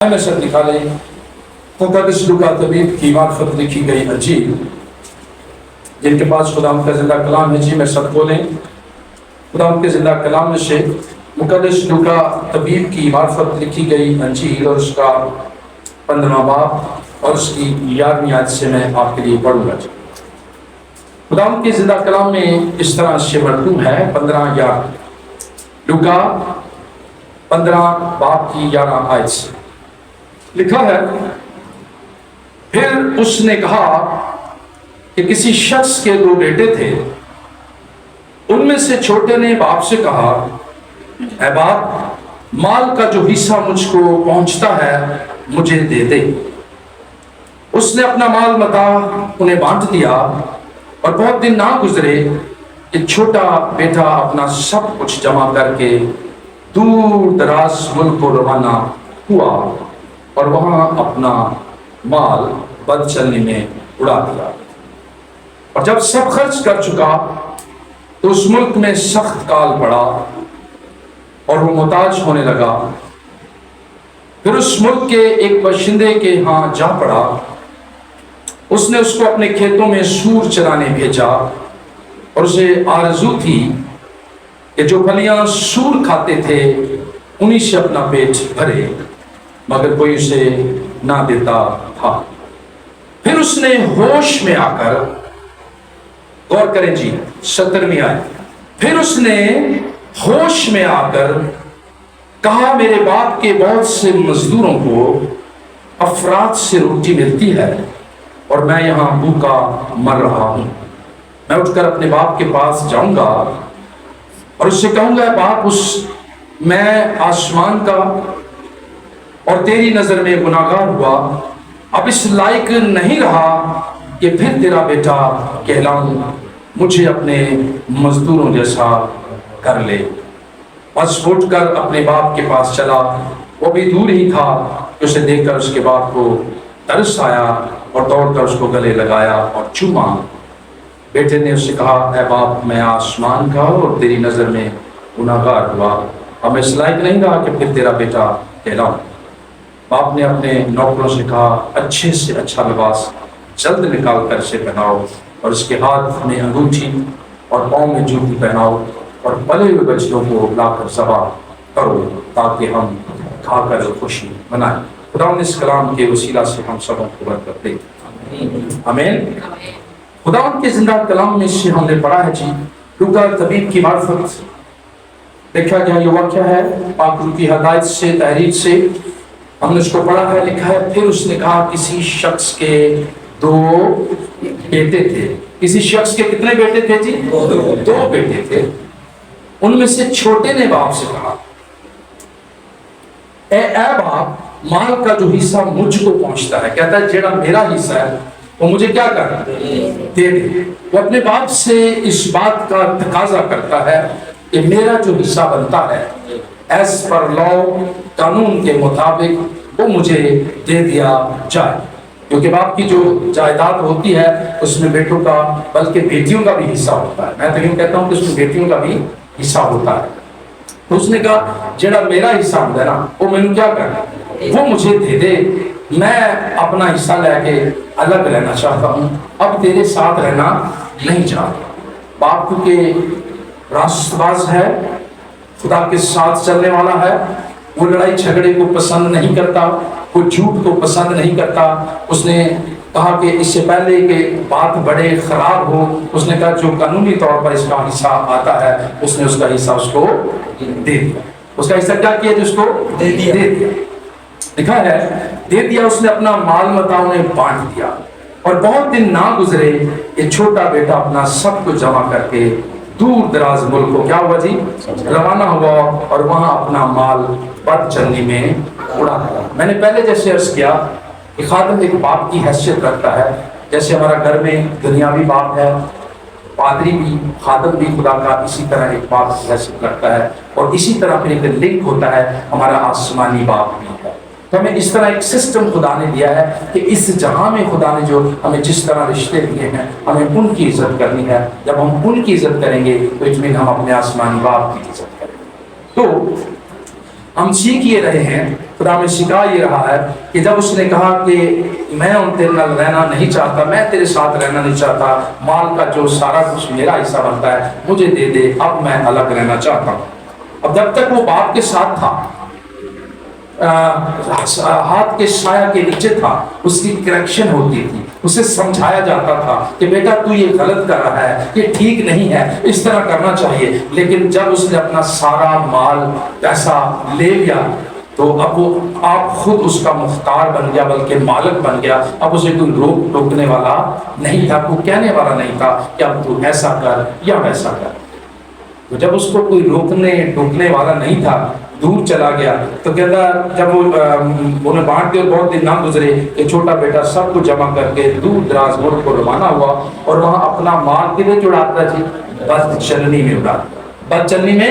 میں سے نکالے مقدس لوکا طبیب کی معرفت لکھی گئی انجیل، جن کے پاس خدا کا زندہ کلام ہے، جی میں سب بولیں خدا کے زندہ کلام میں سے مقدس لوکا طبیب کی معرفت لکھی گئی انجیل اور اس کا 15واں باب اور اس کی 11ویں آیت سے میں آپ کے لیے پڑھوں گا۔ خدا کے زندہ کلام میں اس طرح سے مرتوب ہے 15 لوکا 15 باب کی 11 آیت سے لکھا ہے، پھر اس نے کہا کہ کسی شخص کے 2 بیٹے تھے، ان میں سے چھوٹے نے باپ سے کہا، اے باپ، مال کا جو حصہ مجھ کو پہنچتا ہے مجھے دے دے۔ اس نے اپنا مال متاع انہیں بانٹ دیا، اور بہت دن نہ گزرے کہ چھوٹا بیٹا اپنا سب کچھ جمع کر کے دور دراز ملک کو روانہ ہوا اور وہاں اپنا مال بد چلنے میں اڑا دیا۔ اور جب سب خرچ کر چکا تو اس ملک میں سخت کال پڑا اور وہ محتاج ہونے لگا۔ پھر اس ملک کے ایک باشندے کے ہاں جا پڑا، اس نے اس کو اپنے کھیتوں میں سور چرانے بھیجا، اور اسے آرزو تھی کہ جو پھلیاں سور کھاتے تھے انہی سے اپنا پیٹ بھرے، مگر کوئی اسے نہ دیتا تھا۔ پھر اس نے ہوش میں آ کر، غور کریں جی 17ویں آیت، پھر اس نے ہوش میں آ کر کہا، میرے باپ کے بہت سے مزدوروں کو افراد سے روٹی ملتی ہے اور میں یہاں بھوکا مر رہا ہوں۔ میں اٹھ کر اپنے باپ کے پاس جاؤں گا اور اس سے کہوں گا، باپ، میں آسمان کا اور تیری نظر میں گناہگار ہوا، اب اس لائق نہیں رہا کہ پھر تیرا بیٹا کہلاؤں، مجھے اپنے مزدوروں جیسا کر لے۔ بس اٹھ کر اپنے باپ کے پاس چلا، وہ بھی دور ہی تھا کہ اسے دیکھ کر اس کے باپ کو ترس آیا اور دوڑ کر اس کو گلے لگایا اور چوما۔ بیٹے نے اس سے کہا، اے باپ، میں آسمان کا اور تیری نظر میں گناہگار ہوا، اب میں اس لائق نہیں رہا کہ پھر تیرا بیٹا کہلاؤں۔ باپ نے اپنے نوکروں سے کہا، اچھے سے اچھا لباس جلد نکال کر اسے پہناؤ، اور اس کے ہاتھ میں انگوٹھی اور پاؤں میں جوتی پہناؤ، اور پلے ہوئے بچوں کو لا کر ذبح کرو تاکہ ہم کھا کر خوشی منائیں۔ خدا نے اس کلام کے وسیلہ سے ہم سب کو برکت دے، آمین۔ خدا کے زندہ کلام میں سے ہم نے پڑھا ہے جی لوکا طبیب کی معرفت، دیکھا گیا یہ واقعہ ہے پاک روح کی ہدایت سے، تحریر سے ہم نے اس کو پڑھا ہے۔ لکھا ہے، پھر اس نے کہا کسی شخص کے 2 بیٹے تھے۔ کسی شخص کے کتنے بیٹے تھے جی؟ 2 بیٹے تھے۔ ان میں سے چھوٹے نے باپ سے کہا، اے باپ، مال کا جو حصہ مجھ کو پہنچتا ہے، کہتا ہے جیڑا میرا حصہ ہے وہ مجھے کیا کرنا دے دے۔ وہ اپنے باپ سے اس بات کا تقاضا کرتا ہے کہ میرا جو حصہ بنتا ہے ایز پر لاء، قانون کے مطابق وہ مجھے دے دیا جائے، کیونکہ باپ کی جو جائیداد ہوتی ہے اس میں بیٹوں کا بلکہ بیٹیوں کا بھی حصہ ہوتا ہے۔ میں تو یوں کہتا ہوں کہ اس میں بیٹیوں کا بھی حصہ ہوتا ہے۔ تو اس نے کہا جڑا میرا حصہ ہوتا ہے نا وہ میں نے کیا کرنا، وہ مجھے دے دے، میں اپنا حصہ لے کے الگ رہنا چاہتا ہوں، اب تیرے ساتھ رہنا نہیں چاہتا۔ باپ کیونکہ راست باز ہے، خدا کے ساتھ چلنے والا ہے، وہ لڑائی جھگڑے کو پسند نہیں کرتا، وہ جھوٹ کو پسند نہیں کرتا۔ اس نے کہا کہ اس سے پہلے کہ بات بڑے خراب ہو، اس نے کہا جو قانونی طور پر اس کا حصہ آتا ہے اس نے اس کا حصہ اس کو دے دیا۔ اس کا حصہ کیا کیا؟ جس کو دے دیا۔ لکھا ہے دے دیا، اس نے اپنا مال متاع انہیں بانٹ دیا، اور بہت دن نہ گزرے کہ چھوٹا بیٹا اپنا سب کچھ جمع کر کے دور دراز ملک کو کیا ہوا جی؟ روانہ ہوا، اور وہاں اپنا مال بد چلنے میں اڑا دیا۔ میں نے پہلے جیسے عرض کیا کہ خادم ایک باپ کی حیثیت رکھتا ہے، جیسے ہمارا گھر میں دنیاوی باپ ہے، پادری بھی، خادم بھی خدا کا اسی طرح ایک باپ کی حیثیت رکھتا ہے، اور اسی طرح پھر ایک لنک ہوتا ہے ہمارا آسمانی باپ بھی ہے۔ تو ہمیں اس طرح ایک سسٹم خدا نے دیا ہے کہ اس جہاں میں خدا نے جو ہمیں جس طرح رشتے دیے ہیں ہمیں ان کی عزت کرنی ہے۔ جب ہم ان کی عزت کریں گے تو اٹ مین ہم اپنے آسمانی باپ کی عزت کریں گے۔ تو ہم سیکھ یہ رہے ہیں خدا میں سکھا یہ رہا ہے کہ جب اس نے کہا کہ میں ان تیرے نال رہنا نہیں چاہتا، میں تیرے ساتھ رہنا نہیں چاہتا، مال کا جو سارا کچھ میرا حصہ بنتا ہے مجھے دے دے، اب میں الگ رہنا چاہتا ہوں۔ اب جب تک وہ باپ کے ساتھ تھا، ہاتھ کے سایہ کے نیچے تھا، اس کی کریکشن ہوتی تھی، اسے سمجھایا جاتا تھا کہ بیٹا تو یہ غلط کر رہا ہے، یہ ٹھیک نہیں ہے، اس طرح کرنا چاہیے۔ لیکن جب اس نے اپنا سارا مال پیسہ لے لیا تو اب وہ آپ خود اس کا مختار بن گیا، بلکہ مالک بن گیا۔ اب اسے کوئی روک ٹوکنے والا نہیں تھا، کوئی کہنے والا نہیں تھا کہ اب تو ایسا کر یا ویسا کر۔ تو جب اس کو کوئی روکنے ٹوکنے والا نہیں تھا، دور چلا گیا، تو کہتا جب وہ انہیں بانٹ کے بہت دن نہ گزرے کہ چھوٹا بیٹا سب کو جمع کر کے دور دراز ملک کو روانہ ہوا، اور وہاں اپنا مال کدھر اڑاتا جی؟ بد چلنی میں اڑا، بد چلنی میں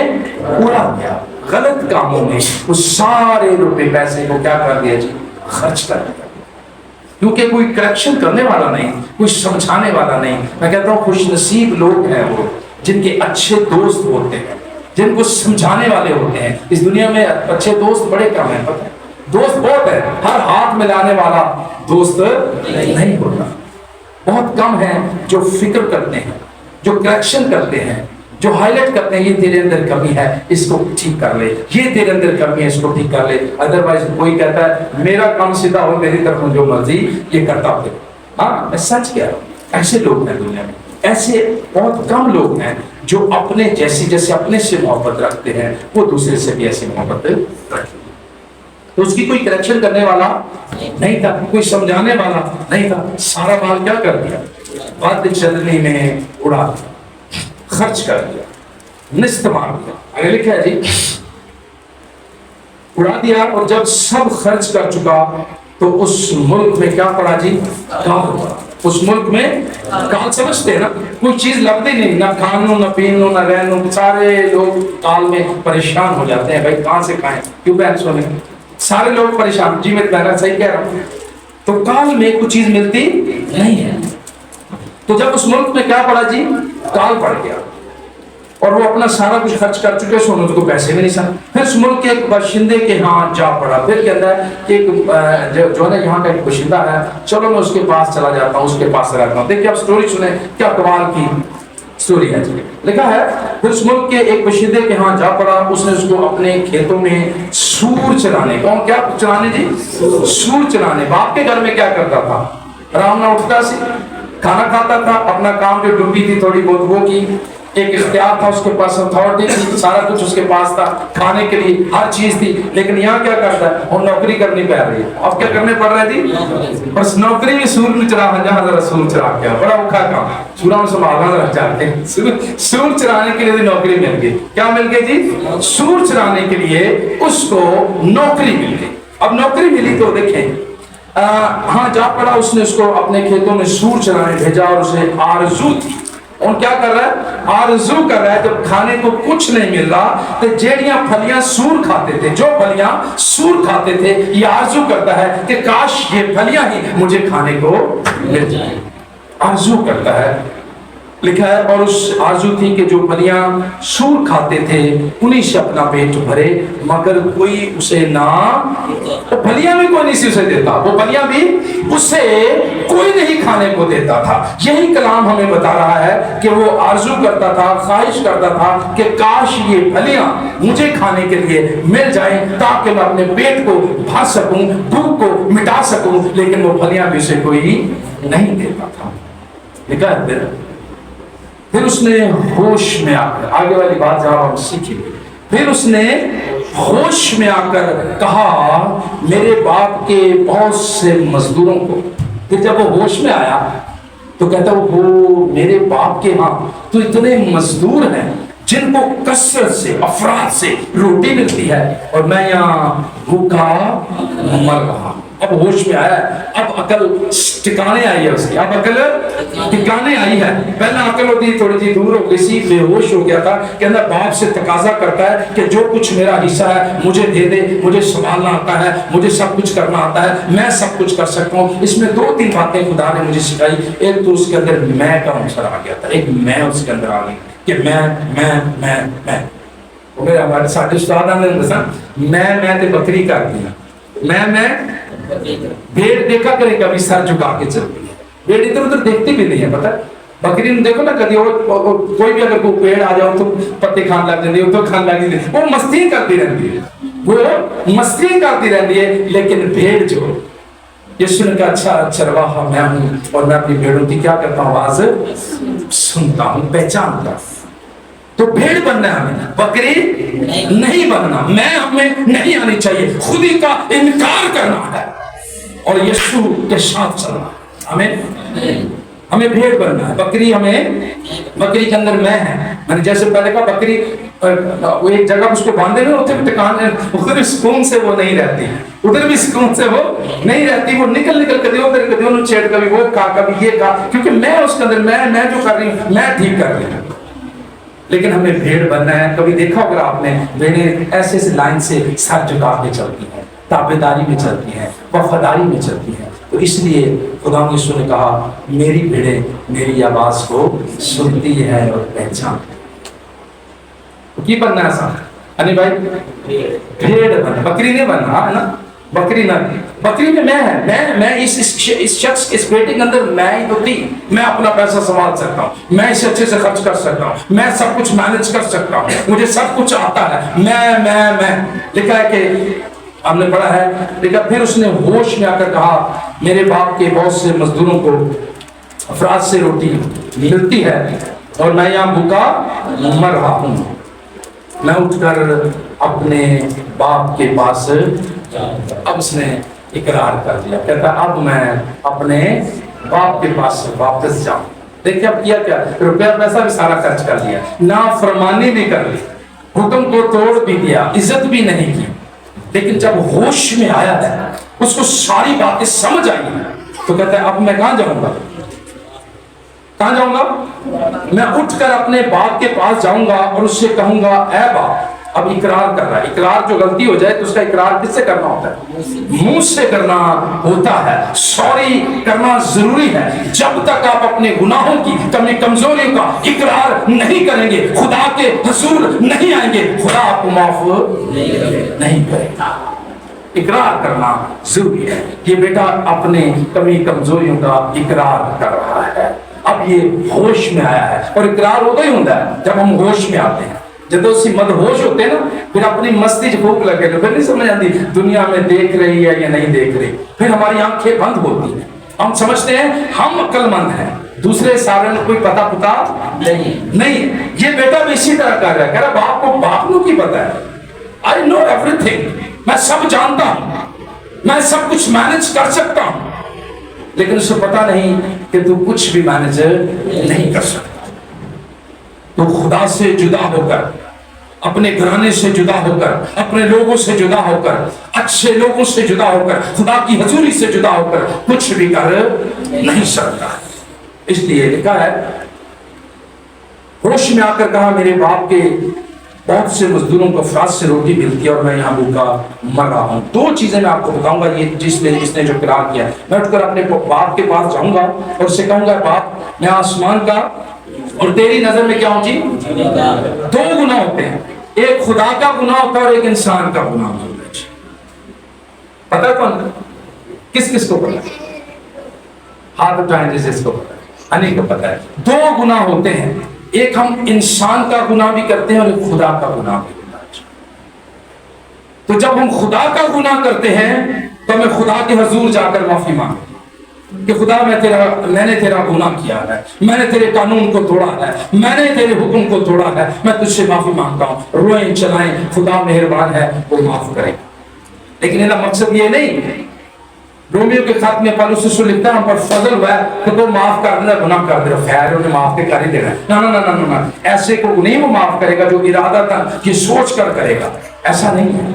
اڑا گیا، غلط کاموں میں اس سارے روپے پیسے کو کیا کر دیا جی؟ خرچ کر دیا، کیونکہ کوئی کریکشن کرنے والا نہیں، کوئی سمجھانے والا نہیں۔ میں کہتا ہوں خوش نصیب لوگ ہیں وہ جن کے اچھے دوست ہوتے ہیں، جن کو سمجھانے والے ہوتے ہیں۔ اس دنیا میں اچھے دوست بڑے کم ہیں، پتہ ہے، دوست بہت ہے، ہر ہاتھ میں لانے والا دوست نہیں ہوتا۔ بہت کم ہیں جو فکر کرتے ہیں، جو کریکشن کرتے ہیں، جو ہائی لائٹ کرتے ہیں یہ تیرے اندر کمی ہے، اس کو ٹھیک کر لے، یہ تیرے اندر کمی ہے، اس کو ٹھیک کر لے۔ ادروائز کوئی کہتا ہے میرا کام سیدھا ہو، میری طرف جو مرضی یہ کرتا ہو۔ ہاں میں سچ کہہ رہا ہوں، ایسے لوگ ہیں دنیا میں، ایسے بہت کم لوگ ہیں جو اپنے جیسے اپنے سے محبت رکھتے ہیں، وہ دوسرے سے بھی ایسی محبت رکھتے ہیں۔ تو اس کی کوئی کریکشن کرنے والا نہیں تھا، کوئی سمجھانے والا نہیں تھا، سارا مال کیا کر دیا؟ بد چلنی میں اڑا دیا، خرچ کر دیا، نست مار دیا۔ آگے لکھا ہے جی اڑا دیا، اور جب سب خرچ کر چکا تو اس ملک میں کیا پڑا جی؟ کال پڑا۔ اس ملک میں کال سمجھتے ہیں نا، کوئی چیز لگتی نہیں، نہ کھانو نہ پینو نہ رہنو، سارے لوگ کال میں پریشان ہو جاتے ہیں، بھائی کہاں سے کھائیں، کیوں بہن سونے، سارے لوگ پریشان۔ جی میرے بہن صحیح کہہ رہا ہوں، تو کال میں کوئی چیز ملتی نہیں ہے۔ تو جب اس ملک میں کیا پڑا جی؟ کال پڑ گیا، اور وہ اپنا سارا کچھ خرچ کر چکے، سونے کو پیسے بھی نہیں سن۔ پھر اس ملک کے ایک باشندے کے ہاں جا پڑا، پھر کہتا ہے کہ جو ہے یہاں کا ایک باشندہ ہے، چلو میں اس کے پاس چلا جاتا ہوں، اس کے پاس رہتا ہوں۔ دیکھیے اب سٹوری سنیں، کیا کمال کی سٹوری ہے جی۔ لکھا ہے پھر اس ملک کے ایک باشندے کے ہاں جا پڑا، اس نے اس کو اپنے کھیتوں میں سور چرانے، کون کیا چرانے جی؟ سور چرانے۔ باپ کے گھر میں کیا کرتا تھا؟ آرام نہ اٹھتا سی، کھانا کھاتا تھا، اپنا کام جو ڈیوٹی تھی تھوڑی بہت وہ کی، ایک اختیار تھا اس کے پاس، اتھارٹی تھی، سارا کچھ اس کے پاس تھا، کھانے کے لیے ہر چیز تھی۔ لیکن یہاں کیا کرتا ہے؟ اور نوکری کرنی پڑ رہی ہے۔ اب کیا کرنے پڑ رہے تھی؟ بس نوکری میں سور میں چرا، جہاں ذرا سور چرا کے بڑا اوکھا کام، سورا میں سنبھالنا رہ جاتے ہیں۔ سور چرانے کے لیے بھی نوکری مل گئی۔ کیا مل گئی جی؟ سور چرانے کے لیے اس کو نوکری مل گئی۔ اب نوکری ملی تو دیکھیں ہاں جا پڑا، اس نے اس کو اپنے کھیتوں میں سور چرانے بھیجا، اور اسے آرزو تھی۔ اور کیا کر رہا ہے؟ آرزو کر رہا ہے، جب کھانے کو کچھ نہیں مل رہا تو جیڑیاں پھلیاں سور کھاتے تھے، جو پھلیاں سور کھاتے تھے، یہ آرزو کرتا ہے کہ کاش یہ پھلیاں ہی مجھے کھانے کو مل جائیں۔ آرزو کرتا ہے، لکھا ہے، اور اس آرزو تھی کہ جو پھلیاں سور کھاتے تھے انہی سے اپنا پیٹ بھرے، مگر کوئی اسے نہ، وہ پھلیاں بھی کوئی نہیں سی اسے دیتا، وہ پھلیاں بھی اسے کوئی نہیں کھانے کو دیتا تھا۔ یہی کلام ہمیں بتا رہا ہے کہ وہ آرزو کرتا تھا، خواہش کرتا تھا کہ کاش یہ پھلیاں مجھے کھانے کے لیے مل جائیں تاکہ میں اپنے پیٹ کو بھر سکوں، بھوک کو مٹا سکوں، لیکن وہ پھلیاں بھی اسے کوئی نہیں دیتا تھا۔ لکھا ہے پھر اس نے ہوش میں آ کر، آگے والی بات جب ہم سیکھیں، پھر اس نے ہوش میں آ کر کہا میرے باپ کے بہت سے مزدوروں کو۔ پھر جب وہ ہوش میں آیا تو کہتا وہ میرے باپ کے ہاں تو اتنے مزدور ہیں جن کو کثرت سے، افراد سے روٹی ملتی ہے، اور میں یہاں بھوکا مر رہا۔ اب ہوش میں آیا، اب عقل ٹھکانے آئی ہے اس کی، اب عقل ٹھکانے آئی ہے۔ پہلا عقل ہوتی تھوڑی سی دور ہو گئی سی، بے ہوش ہو گیا تھا، کہنا باپ سے تقاضا کرتا ہے کہ جو کچھ میرا حصہ ہے مجھے دے دے، مجھے سنبھالنا آتا ہے، مجھے سب کچھ کرنا آتا ہے، میں سب کچھ کر سکتا ہوں۔ اس میں دو تین باتیں خدا نے مجھے سکھائی، ایک تو اس کے اندر میں کا عنصر آ گیا تھا، ایک میں اس کے اندر آ گئی کہ میں میرے ہمارے ساڈے استاد نے دسا میں تے بکری کر دیا، میں بھیڑ دیکھا کرے کبھی سر جھکا کے چلتی ہے، بھیڑ ادھر ادھر دیکھتی بھی نہیں ہے، پتہ ہے بکری نے دیکھو نا کدی کوئی بھی اگر کوئی پیڑ آ جاؤ تو پتے کھان لگ جاتی ہے، تو کھان لگ جاتی ہے، وہ مستی کرتی رہتی ہے، وہ مستی کرتی رہتی ہے، لیکن بھیڑ جو یسوع نے کہا اچھا چرواہا میں ہوں اور میں اپنی بھیڑوں کی کیا کرتا ہوں، آواز سنتا ہوں، پہچانتا ہوں۔ تو بھیڑ بننا ہے ہمیں، بکری نہیں بننا، میں ہمیں نہیں آنی چاہیے، خودی کا انکار کرنا ہے اور یسوع کے ساتھ چلنا ہے، ہمیں بھیڑ بننا ہے، بکری کے اندر میں ہے، میں نے جیسے پہلے کہا بکری وہ ایک جگہ اس کو باندھے ہوئے ہوتے ہیں ٹکانے، ادھر بھی سکون سے وہ نہیں رہتی، ادھر بھی سکون سے وہ نہیں رہتی، وہ نکل کبھی ادھر کبھی انہوں چھیڑ، کبھی وہ کہا کبھی یہ کہا، کیونکہ میں اس کے اندر میں جو کر رہی ہوں میں ٹھیک کر رہی ہوں، لیکن ہمیں بھیڑ بننا ہے۔ کبھی دیکھا ہوگا آپ نے بھیڑیں ایسے لائن سے سر جھکا کے چلتی ہیں، تابعداری میں چلتی ہیں، وفاداری میں چلتی ہیں، تو اس لیے خدا یسوع نے کہا میری بھیڑیں میری آواز کو سنتی ہے اور پہچانتی ہے۔ کی بننا ہے ساتھ انی بھائی؟ بھیڑ بننا، بکری نہیں بننا ہے نا، بکری نہ، بکری میں ہے، میں اس شخص اس بیٹے کے اندر میں ہی ہوتی، میں اپنا پیسہ سنبھال سکتا ہوں، میں اسے اچھے سے خرچ کر سکتا ہوں، میں سب کچھ مینج کر سکتا ہوں، مجھے سب کچھ آتا ہے، میں لکھا ہے کہ ہم نے پڑھا ہے، لیکن پھر اس نے ہوش میں آ کر کہا میرے باپ کے بہت سے مزدوروں کو افراد سے روٹی ملتی ہے اور میں یہاں بھوکا مر رہا ہوں، میں اٹھ کر اپنے باپ کے پاس، اب اس نے اقرار کر دیا، کہتا اب میں اپنے باپ کے پاس سے واپس جاؤں۔ دیکھیں اب کیا روپیہ پیسہ بھی سارا خرچ کر دیا، نافرمانی بھی کر لی، حکم کو توڑ بھی دیا، عزت بھی نہیں کی، لیکن جب ہوش میں آیا ہے، اس کو ساری باتیں سمجھ آئی ہیں، تو کہتا ہے اب میں کہاں جاؤں گا، میں اٹھ کر اپنے باپ کے پاس جاؤں گا اور اس سے کہوں گا اے باپ، اب اقرار کر رہا ہے، اقرار جو غلطی ہو جائے تو اس کا اقرار کس سے کرنا ہوتا ہے؟ منہ سے کرنا ہوتا ہے، سوری کرنا ضروری ہے، جب تک آپ اپنے گناہوں کی کمی کمزوریوں کا اقرار نہیں کریں گے، خدا کے حضور نہیں آئیں گے، خدا آپ کو معاف نہیں کرے گا۔ اقرار کرنا ضروری ہے۔ یہ بیٹا اپنے کمی کمزوریوں کا اقرار کر رہا ہے، اب یہ ہوش میں آیا ہے، اور اقرار ہوتا ہی ہوتا ہے جب ہم ہوش میں آتے ہیں، جب اسی مد ہوش ہوتے ہیں نا، پھر اپنی مستی بھوک لگے تو پھر نہیں سمجھ آتی دنیا میں دیکھ رہی ہے یا نہیں دیکھ رہی، پھر ہماری آنکھیں بند ہوتی ہیں، ہم سمجھتے ہیں ہم عقل مند ہیں، دوسرے سارے میں کوئی پتا نہیں۔ یہ بیٹا بھی اسی طرح کر رہا ہے، کہہ رہا باپ کو باپ کو کی پتا ہے، I know everything، میں سب جانتا ہوں، میں سب کچھ مینج کر سکتا ہوں، لیکن اسے پتا نہیں کہ تو کچھ بھی مینج نہیں کر سکتا۔ تو خدا سے جدا ہو کر، اپنے گھرانے سے جدا ہو کر، اپنے لوگوں سے جدا ہو کر، اچھے لوگوں سے جدا ہو کر، خدا کی حضوری سے جدا ہو کر کچھ بھی کر نہیں سکتا۔ اس لیے لکھا ہے ہوش میں آ کر کہا میرے باپ کے بہت سے مزدوروں کو افراد سے روٹی ملتی ہے اور میں یہاں بھوکا مر رہا ہوں۔ دو چیزیں میں آپ کو بتاؤں گا، یہ جس نے جو اقرار کیا ہے، میں اٹھ کر اپنے باپ کے پاس جاؤں گا اور اسے کہوں گا باپ میں آسمان کا اور تیری نظر میں کیا ہوں جی؟ دو گناہ ہوتے ہیں، ایک خدا کا گناہ ہوتا ہے اور ایک انسان کا گناہ ہوتا ہے۔ پتہ ہے کون کس کو پتہ ہے؟ ہاتھ اٹھائیں جس کو پتہ ہے، انہیں کو پتہ ہے۔ دو گناہ ہوتے ہیں، ایک ہم انسان کا گناہ بھی کرتے ہیں اور ایک خدا کا گناہ بھی کرتے ہیں۔ تو جب ہم خدا کا گناہ کرتے ہیں تو ہمیں خدا کے حضور جا کر معافی مانگتے کہ خدا میں نے تیرا گناہ کیا ہے، میں نے تیرے قانون کو توڑا ہے، میں نے تیرے حکم کو توڑا ہے، میں تجھ سے معافی مانگتا ہوں۔ روئیں چلائیں، خدا مہربان ہے، وہ معاف کرے گا۔ لیکن میرا مقصد یہ نہیں، رومیو کے خط میں پالوس رسول لکھتا ہے ہم پر فضل ہوا ہے کہ تو معاف کر دینا، گناہ کر دے، خیر انہیں معاف کے کر ہی دینا ہے۔ نہ ایسے کو نہیں وہ معاف کرے گا جو ارادہ تھا یہ سوچ کر کرے گا، ایسا نہیں ہے۔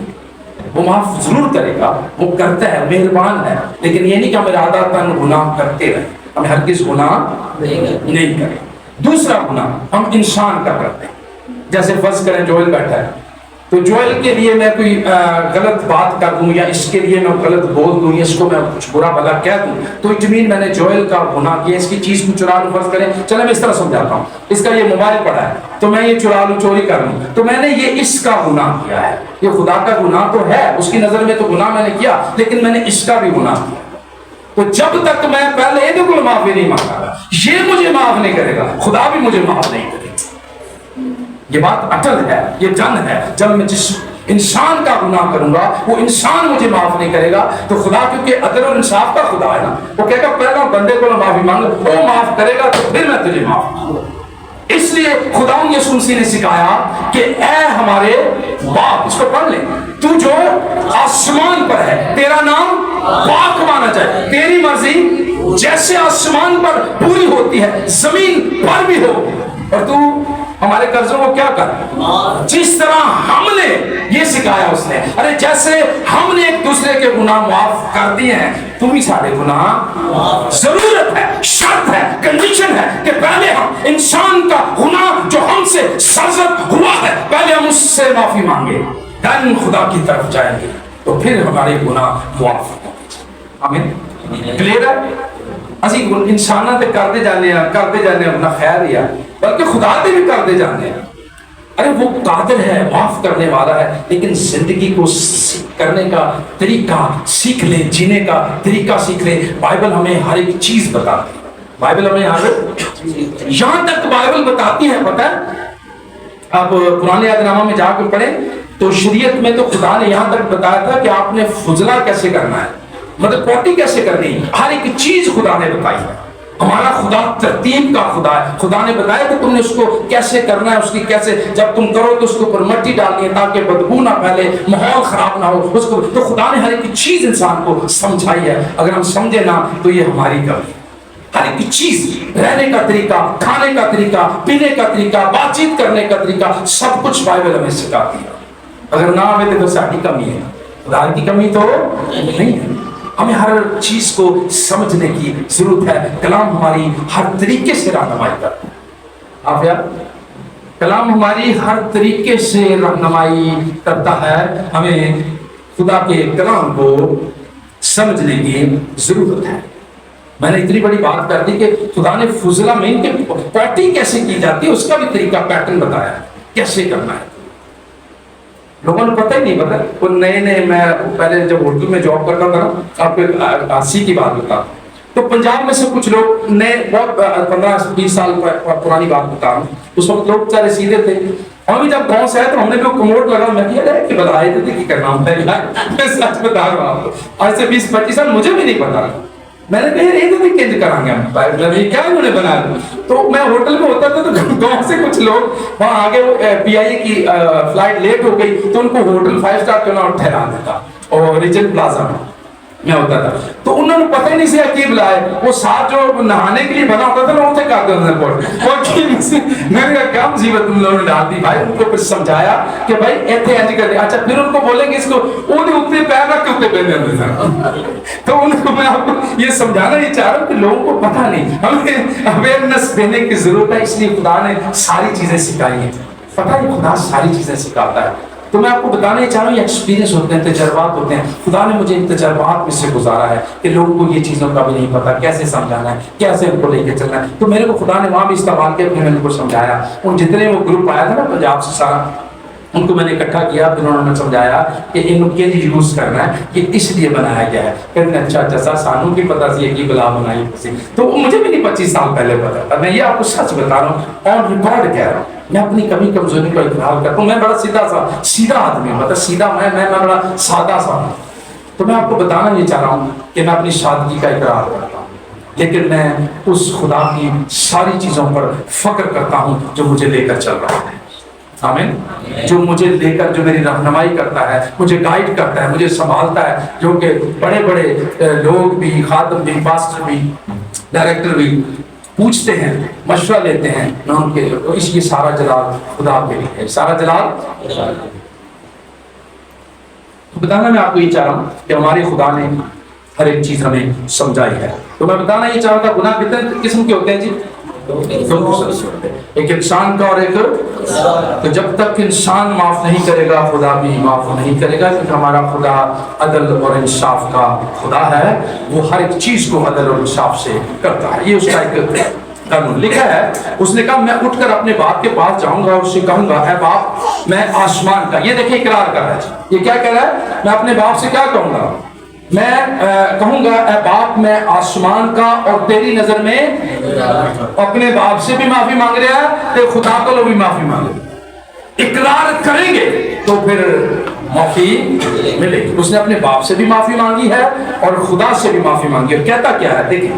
وہ معاف ضرور کرے گا، وہ کرتا ہے، مہربان ہے، لیکن یہ نہیں کہ ہم ارادہ تن گناہ کرتے رہیں، ہم ہرگز گناہ نہیں کریں۔ دوسرا گناہ ہم انسان کا کرتے ہیں، جیسے فرض کریں جوئل بیٹھا ہے تو جوئل کے لیے میں کوئی غلط بات کر دوں یا اس کے لیے میں غلط بول دوں یا اس کو میں کچھ برا بھلا کہہ دوں تو اٹ مین میں نے جوئل کا گناہ کیا، اس کی چیز کو چرا لوں فرض کریں، چلے میں اس طرح سمجھاتا ہوں، اس کا یہ موبائل پڑا ہے تو میں یہ چرا لوں، چوری کر لوں، تو میں نے یہ اس کا گناہ کیا ہے، یہ خدا کا گناہ تو ہے، اس کی نظر میں تو گناہ میں نے کیا، لیکن میں نے اس کا بھی گناہ کیا۔ تو جب تک میں پہلے یہ کو معافی نہیں مانگا، یہ مجھے معاف نہیں کرے گا، خدا بھی مجھے معاف نہیں کرے گا۔ یہ بات اٹل ہے، یہ جن ہے، جب میں جس انسان کا گناہ کروں گا وہ انسان مجھے معاف نہیں کرے گا تو خدا کیونکہ عدل اور انصاف کا خدا ہے نا، وہ کہے گا پہلا بندے کو معافی مانگ، وہ معاف کرے گا تو پھر میں تجھے معاف کروں گا۔ اس لیے خدا یسوع مسیح نے سکھایا کہ اے ہمارے باپ، اس کو پڑھ لیں، تو جو آسمان پر ہے تیرا نام پاک مانا جائے، تیری مرضی جیسے آسمان پر پوری ہوتی ہے زمین پر بھی ہو، اور تو ہمارے قرضوں کو کیا کر، جس طرح ہم نے، یہ سکھایا اس نے، ارے جیسے ہم نے ایک دوسرے کے گناہ معاف کر دیے ہیں تم بھی سارے گناہ، ضرورت ہے، شرط ہے، کنڈیشن ہے کہ پہلے ہم انسان کا گناہ جو ہم سے سرزد ہوا ہے پہلے ہم اس سے معافی مانگے، دن خدا کی طرف جائیں گے تو پھر ہمارے گناہ معاف ہوں گے۔ آمین، کلیئر ہے؟ اسی انساناں تے کرتے جانے اپنا خیر ہی ہے، بلکہ خدا تے بھی کرتے جانے ہیں۔ ارے وہ قادر ہے، معاف کرنے والا ہے، لیکن زندگی کو کرنے کا طریقہ سیکھ لیں، جینے کا طریقہ سیکھ لیں۔ بائبل ہمیں ہر ایک چیز بتاتی ہے، بائبل ہمیں یہاں تک بائبل بتاتی ہے، پتہ ہے آپ پرانے عہد نامہ میں جا کے پڑھیں تو شریعت میں تو خدا نے یہاں تک بتایا تھا کہ آپ نے فضلہ کیسے کرنا ہے، مطلب پوٹی کیسے کرنی ہے، ہر ایک چیز خدا نے بتائی ہے۔ ہمارا خدا ترتیب کا خدا ہے، خدا نے بتایا کہ تم نے اس کو کیسے کرنا ہے، اس کی کیسے، جب تم کرو تو اس کے اوپر مٹی ڈالنی ہے تاکہ بدبو نہ پھیلے، ماحول خراب نہ ہو اس کو، تو خدا نے ہر ایک چیز انسان کو سمجھائی ہے۔ اگر ہم سمجھے نا تو یہ ہماری کمی ہے۔ ہر ایک چیز، رہنے کا طریقہ، کھانے کا طریقہ، پینے کا طریقہ، بات چیت کرنے کا طریقہ، سب کچھ بائبل ہمیں سکھاتی ہے۔ اگر نہ ہمیں تو ساری کمی ہے، خدا کی کمی تو نہیں ہے۔ ہمیں ہر چیز کو سمجھنے کی ضرورت ہے۔ کلام ہماری ہر طریقے سے رہنمائی کرتا ہے۔ آپ یار کلام ہماری ہر طریقے سے رہنمائی کرتا ہے، ہمیں خدا کے کلام کو سمجھنے کی ضرورت ہے۔ میں نے اتنی بڑی بات کر دی کہ خدا نے فضلہ میں ان کے پارٹی کیسے کی جاتی ہے اس کا بھی طریقہ پیٹرن بتایا ہے، کیسے کرنا ہے۔ لوگوں نے پتہ ہی نہیں، پتہ وہ نئے میں پہلے جب اردو میں جاب کرتا تھا نا، آپ کو 80 کی بات بتا تو پنجاب میں سے کچھ لوگ نئے، بہت 15-20 سال پرانی بات بتا رہا ہوں، اس وقت لوگ سارے سیدھے تھے، ہم بھی جب گاؤں سے آئے تو ہم نے بھی کموڈ لگا، میں کیا رہا کہ بتائے تھے کہ کرنا ہوتا ہے، میں سچ بتا رہا ہوں آپ کو، آج سے 20-25 سال مجھے بھی نہیں پتا، میں نے کہا یہ تو بھی کینج کریں گے ہم، کیا انہوں نے بنایا۔ تو میں ہوٹل میں ہوتا تھا تو گاؤں سے کچھ لوگ وہاں آگے PIA کی فلائٹ لیٹ ہو گئی تو ان کو ہوٹل 5 اسٹار کیوں نہ ٹھہرا دیتا، اور ریجنٹ پلازا میں ہوتا تھا، تو انہوں نے پتہ ہی نہیں سیا کی بلائے، وہ ساتھ جو نہانے کے لیے بنا ہوتا تھا نا اسے کہتے تھے، اور میں نے کہا کیا مصیبت تم لوگوں نے ڈال دی بھائی۔ ان کو پھر سمجھایا کہ بھائی ایتھے اینج کر دیں، اچھا پھر ان کو بولیں گے اس کو وہ اتنے پیر رکھ کے اتنے پہنے ہوتے تھے، تو ان کو میں آپ کو یہ سمجھانا یہ چاہ رہا ہوں کہ لوگوں کو پتہ نہیں، ہمیں اویئرنس دینے کی ضرورت ہے، اس لیے خدا نے ساری چیزیں سکھائی ہیں۔ پتہ ہے خدا ساری چیزیں سکھاتا ہے، تو میں آپ کو بتانا یہ چاہ رہا ہوں، یہ ایکسپیرینس ہوتے ہیں، تجربات ہوتے ہیں، خدا نے مجھے ان تجربات میں سے گزارا ہے کہ لوگوں کو یہ چیزوں کا بھی نہیں پتا، کیسے سمجھانا ہے، کیسے ان کو لے کے چلنا ہے، تو میرے کو خدا نے وہاں بھی استعمال کیا، پھر میں ان کو سمجھایا۔ ان جتنے وہ گروپ آیا تھا نا پنجاب سے سارا، ان کو میں نے اکٹھا کیا، پھر انہوں نے سمجھایا کہ ان کے لیے یوز کرنا ہے، یہ اس لیے بنایا گیا ہے۔ کہتے ہیں اچھا سر سانوں کی پتہ سی ہے کہ بلا بنائی تھی، تو مجھے بھی نہیں 25 سال پہلے پتا تھا، میں یہ آپ کو سچ بتا رہا ہوں، آن ریکارڈ کہہ رہا ہوں، میں اپنی کمی کمزوری کو اقرار کرتا ہوں، میں بڑا سیدھا آدمی ہوں، مطلب سیدھا میں بڑا سادہ سا ہوں، تو میں آپ کو بتانا یہ چاہ رہا ہوں کہ میں اپنی سادگی کا اقرار کرتا ہوں، لیکن میں اس خدا کی ساری چیزوں پر فخر کرتا ہوں جو مجھے لے کر چل رہا ہے۔ آمین، جو مجھے لے کر، جو میری رہنمائی کرتا ہے، مجھے گائیڈ کرتا ہے، مجھے سنبھالتا ہے، جو کہ بڑے بڑے لوگ بھی، خادم بھی، پاسٹر بھی، ڈائریکٹر بھی پوچھتے ہیں، مشورہ لیتے ہیں، میں ان کے، اس لیے سارا جلال خدا کے لیے ہے، سارا جلال۔ بتانا میں آپ کو یہ چاہ رہا ہوں کہ ہمارے خدا نے ہر ایک چیز ہمیں سمجھائی ہے، تو میں بتانا یہ چاہ رہا تھا گناہ کتنے قسم کے ہوتے ہیں جی، ایک انسان کا اور ایک، تو جب تک انسان معاف نہیں کرے گا خدا بھی معاف نہیں کرے گا، کیونکہ ہمارا خدا عدل اور انصاف کا خدا ہے، وہ ہر ایک چیز کو عدل اور انصاف سے کرتا ہے، یہ اس کا ایک قانون لکھا ہے۔ اس نے کہا میں اٹھ کر اپنے باپ کے پاس جاؤں گا اور اسے کہوں گا اے باپ میں آسمان کا، یہ دیکھیں اقرار کر رہا ہے، یہ کیا کہہ رہا ہے؟ میں اپنے باپ سے کیا کہوں گا؟ میں کہوں گا اے باپ میں آسمان کا اور تیری نظر میں، اپنے باپ سے بھی معافی مانگ رہا ہے، تے خدا کو بھی معافی مانگ رہا ہے۔ اقرار کریں گے تو پھر معافی ملے گی۔ اس نے اپنے باپ سے بھی معافی مانگی ہے اور خدا سے بھی معافی مانگی ہے۔ کہتا کیا ہے دیکھیں،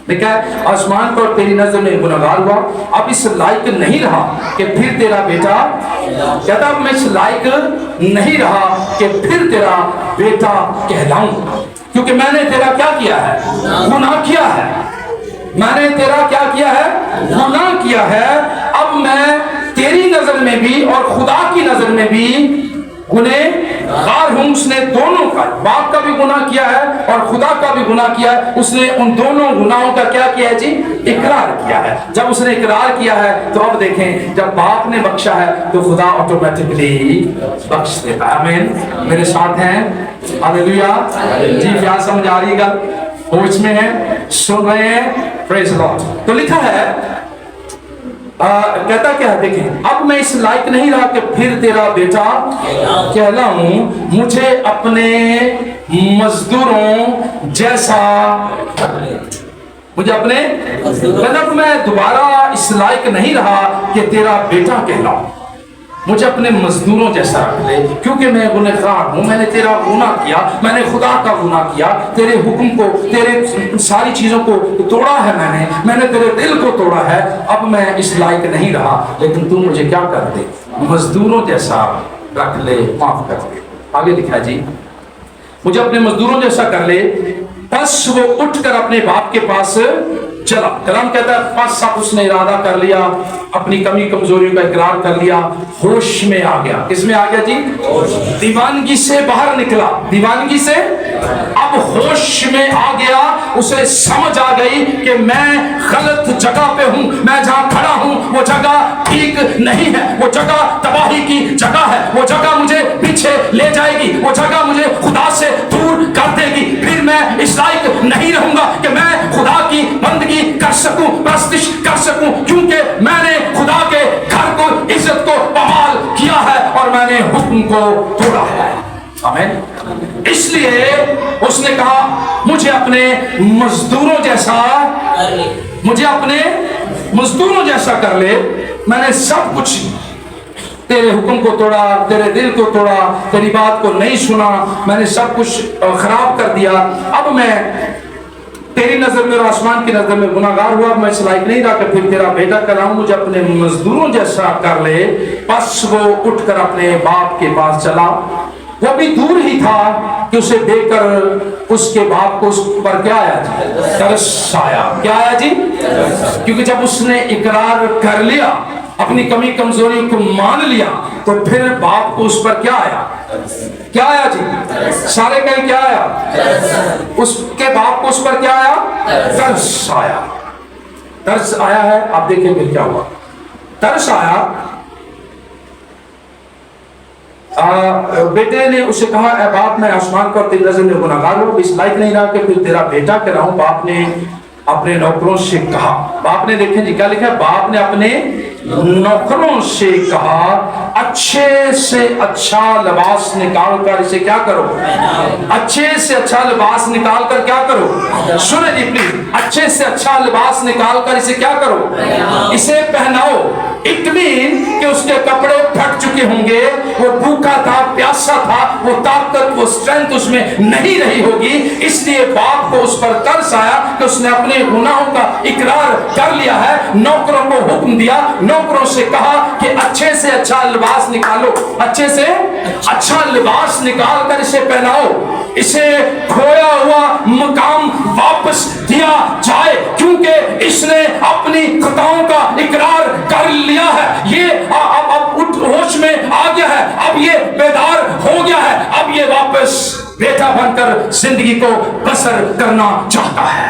دیکھا ہے آسمان پر تیری نظر میں گنہگار ہوا، اب اس لائق نہیں رہا کہ پھر تیرا بیٹا، کہتا اب میں اس لائق نہیں رہا کہ پھر تیرا بیٹا کہلاؤں، کیونکہ میں نے تیرا کیا کیا ہے؟ گناہ کیا ہے۔ میں نے تیرا کیا کیا ہے؟ گناہ کیا ہے۔ اب میں تیری نظر میں بھی اور خدا کی نظر میں بھی گنہگار ہوں۔ اس نے دونوں کا، باپ کا بھی گناہ کیا ہے اور خدا کا بھی گناہ کیا ہے۔ اس نے ان دونوں گناہوں کا کیا کیا ہے جی؟ اقرار کیا ہے۔ جب اس نے اقرار کیا ہے تو اب دیکھیں جب باپ نے بخشا ہے تو خدا آٹومیٹکلی بخش دیتا ہے۔ آمین، میرے ساتھ ہیں؟ ہاللیلویا۔ جی کیا سمجھ آ رہی گل؟ ہوش میں ہے، سن رہے ہیں؟ پریز لارڈ۔ تو لکھا ہے کہتا کیا ہے دیکھیں، اب میں اس لائق نہیں رہا کہ پھر تیرا بیٹا کہلاؤں، مجھے اپنے مزدوروں جیسا، مجھے اپنے، اب میں دوبارہ اس لائق نہیں رہا کہ تیرا بیٹا کہلاؤں، مجھے اپنے مزدوروں جیسا رکھ لے، کیونکہ میں گنہگار ہوں، میں نے تیرا گناہ کیا، میں نے خدا کا گناہ کیا، تیرے حکم کو، تیرے ساری چیزوں کو توڑا ہے، میں نے تیرے دل کو توڑا ہے، اب میں اس لائق نہیں رہا، لیکن تو مجھے کیا کر دے؟ مزدوروں جیسا رکھ لے، معاف کر دے۔ آگے لکھا جی، مجھے اپنے مزدوروں جیسا کر لے۔ پس وہ اٹھ کر اپنے باپ کے پاس چلا۔ کلام کہتا ہے پس اب اس نے ارادہ کر لیا، اپنی کمی کمزوریوں کا اقرار کر لیا، ہوش میں آ گیا۔ کس میں آ گیا جی؟ دیوانگی سے باہر نکلا، دیوانگی سے اب ہوش میں آ گیا۔ اسے سمجھ آ گئی کہ میں غلط جگہ پہ ہوں، میں جہاں کھڑا ہوں وہ جگہ ٹھیک نہیں ہے، وہ جگہ تباہی کی جگہ ہے، وہ جگہ مجھے پیچھے لے جائے گی، وہ جگہ مجھے خدا سے دور کر دے گی، پھر میں اس لائق نہیں رہوں گا کہ میں خدا کی بندگی کر سکوں، پرستش کر سکوں، کیونکہ میں نے خدا کے گھر کو، عزت کو پامال کیا ہے اور میں نے حکم کو توڑا ہے۔ آمین۔ اس لیے اس نے کہا مجھے اپنے مزدوروں جیسا، مجھے اپنے مزدوروں جیسا کر لے۔ میں نے سب کچھ تیرے حکم کو توڑا، تیرے دل کو توڑا، تیری بات کو نہیں سنا، میں نے سب کچھ خراب کر دیا۔ اب میں تیری نظر میں اور آسمان کی نظر میں گناہگار ہوا، میں اس لائق نہیں رہا کہ پھر تیرا بیٹا کہلاؤں، مجھے اپنے مزدوروں جیسا کر لے۔ پس وہ اٹھ کر اپنے باپ کے پاس چلا۔ وہ بھی دور ہی تھا کہ اسے دیکھ کر اس کے باپ کو اس پر کیا آیا جی؟ ترس آیا۔ کیا آیا جی؟ کیونکہ جب اس نے اقرار کر لیا، اپنی کمی کمزوری کو مان لیا، تو پھر باپ کو اس پر کیا آیا؟ کیا آیا جی؟ سارے کہیں کیا آیا؟ اس کے باپ کو اس پر کیا آیا؟ ترس آیا۔ ترس آیا ہے، آپ دیکھیں پھر کیا ہوا۔ ترس آیا، بیٹے نے اسے کہا اے باپ میں آسمان پر تیری نظر میں گناہگار ہوں، اس لائق نہیں رہا کہ پھر تیرا بیٹا کہلاؤں۔ باپ نے اپنے نوکروں سے کہا، باپ نے دیکھیں جی کیا لکھا ہے، باپ نے اپنے نوکروں سے کہا اچھے سے اچھا لباس نکال کر اسے کیا کرو؟ اچھے سے اچھا لباس نکال کر کیا کرو؟ سنیں جی پلیز، اچھے سے اچھا لباس نکال کر اسے کیا کرو؟ اسے پہناؤ۔ اٹ مین کہ اس کے کپڑے پھٹ چکے ہوں گے، وہ بھوکا تھا، پیاسا تھا، وہ طاقت، وہ اسٹرینتھ اس میں نہیں رہی ہوگی، اس لیے باپ کو اس پر ترس آیا کہ اس نے اپنے گناہوں کا اقرار کر لیا ہے۔ نوکروں کو حکم دیا، نوکروں سے کہا کہ اچھے سے اچھا لباس نکالو، اچھے سے اچھا لباس نکال کر اسے پہناؤ، اسے کھویا ہوا مقام واپس دیا جائے، کیونکہ اس نے اپنی خطاؤں کا اقرار کر لیا ہے۔ یہ اب اٹھ ہوش میں آ گیا ہے، اب یہ بیدار ہو گیا ہے، اب یہ واپس بیٹا بن کر زندگی کو بسر کرنا چاہتا ہے۔